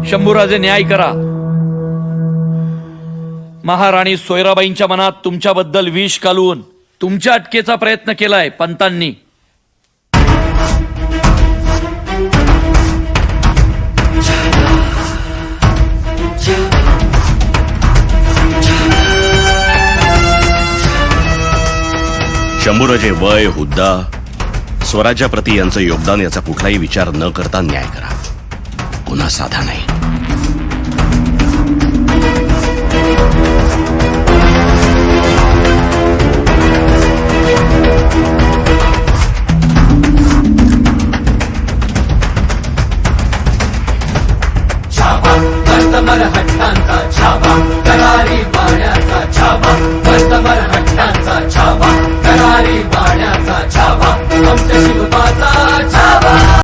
शंभूराजे न्याय करा. महाराणी सोयराबाईंच्या मनात तुमच्याबद्दल विष घालून तुमच्या अटकेचा प्रयत्न केलाय पंतांनी. शंभूराजे वय, हुद्दा, स्वराज्याप्रती यांचं योगदान याचा कुठलाही विचार न करता न्याय करा. गुन्हा साधा नाही.